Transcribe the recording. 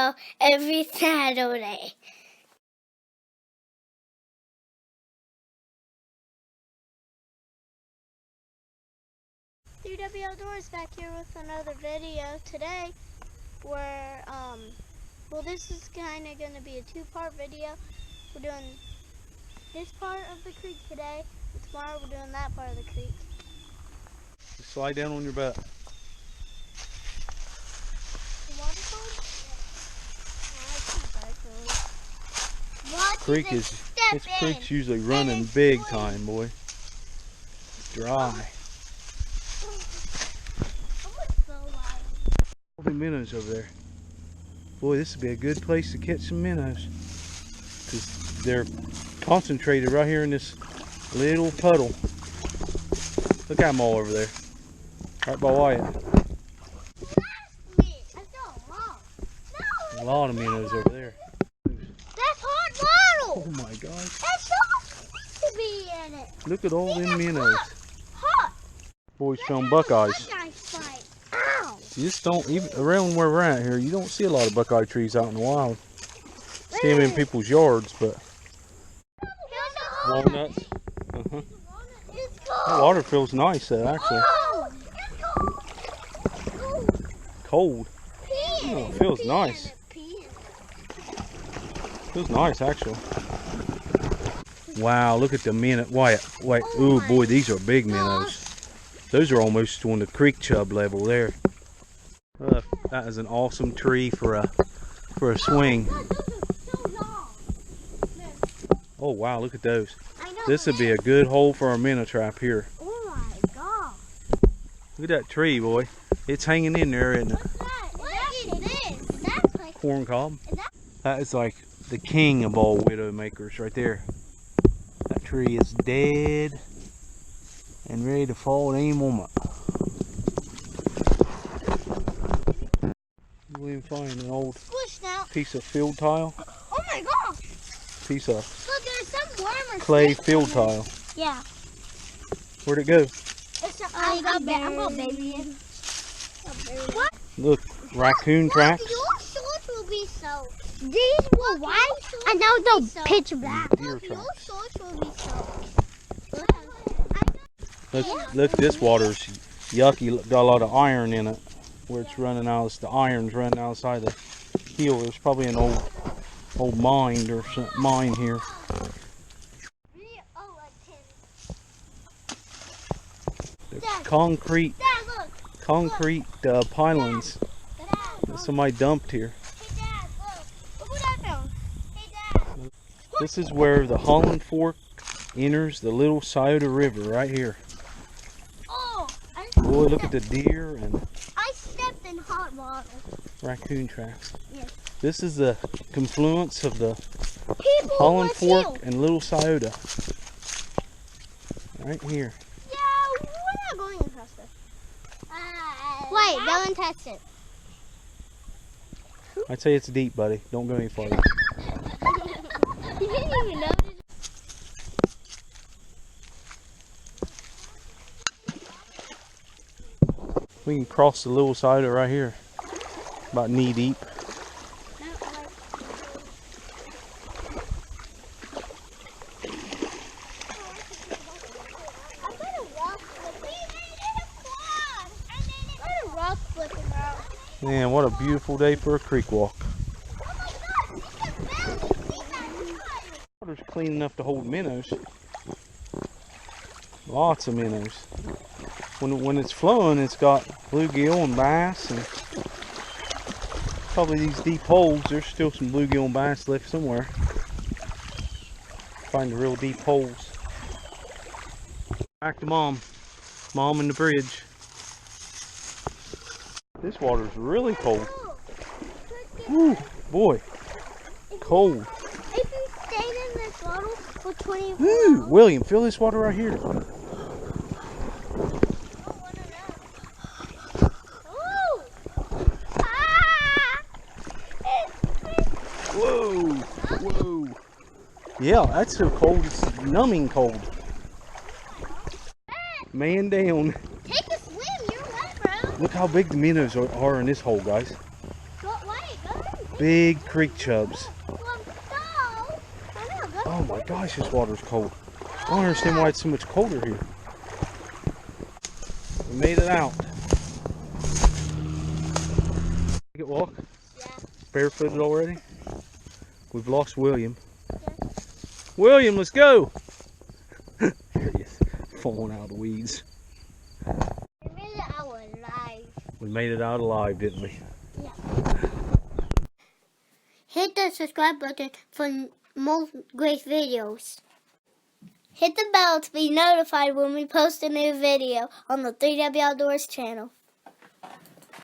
video every Saturday. CW Outdoors back here with another video. Today we're well, this is kind of going to be a two-part video. We're doing this part of the creek today, and tomorrow we're doing that part of the creek. Slide down on your butt. The waterfall? Yeah. This creek's usually running big time, boy. It's dry. All the minnows over there. Boy, this would be a good place to catch some minnows, because they're concentrated right here in this little puddle. Look at them all over there, right by Wyatt. A lot of minnows over there. That's hot water. Oh my gosh. That's supposed to be in it. Look at all them minnows. Hot. Boys found buckeyes. Ow. You just don't, even around where we're at here, you don't see a lot of buckeye trees out in the wild. See them in people's yards, but walnuts. The water feels nice though, actually. Cold. Oh, it feels nice. Feels nice, actually. Wow, look at the minnow. Wait. Ooh, boy, these are big minnows. Those are almost on the creek chub level there. That is an awesome tree for a swing. Oh wow, look at those. This would be a good hole for our minnow trap here. Oh my god. Look at that tree, boy. It's hanging in there, isn't it? What is this? That's like Corn cob. That is like the king of all widow makers right there. That tree is dead and ready to fall at any moment. We can find an old piece of field tile. Oh my god! Piece of Look, there's some worm or clay field tile. Yeah. Where'd it go? It's I'm gonna baby in. What? Look, raccoon tracks. Your shorts will be soaked. These were white, and now they'll pitch black. Deer Your tracks. shorts will be soaked. Look, this water's yucky. Got a lot of iron in it. Where it's running out, the iron's running outside the heel. There's probably an old mine or some mine here. The concrete pylons that somebody dumped here. Hey Dad, look what I found. Hey Dad. This is where the Holland Fork enters the Little Scioto River, right here. Oh, Boy, look at the deer and I stepped in hot water. raccoon tracks. Yes. This is the confluence of the People, Holland Fork and Little Scioto. Right here. Yeah, we're not going to test it. Wait, go and test it. I'd say it's deep, buddy. Don't go any farther. You didn't even notice. We can cross the Little Scioto right here. About knee deep. Man, what a beautiful day for a creek walk. Water's clean enough to hold minnows. Lots of minnows. When it's flowing, it's got bluegill and bass, and probably these deep holes, there's still some bluegill and bass left somewhere. Find the real deep holes. Back to Mom and the bridge. This water's really cold. Woo, boy, cold. If you stayed in this bottle for 24 Woo, William, fill this water right here. Whoa. Yeah, that's so cold, it's numbing cold. Man down. Take a swim, you're wet, bro. Look how big the minnows are in this hole, guys. Go away, go ahead and Big creek chubs. Well, no. I know, Oh my gosh, this water's cold. I don't understand why it's so much colder here. We made it out. You can walk? Yeah. Barefooted already? We've lost William. Yeah. William, let's go! There he is, falling out of the weeds. We made it out alive. We made it out alive, didn't we? Yeah. Hit the subscribe button for more great videos. Hit the bell to be notified when we post a new video on the 3W Outdoors channel.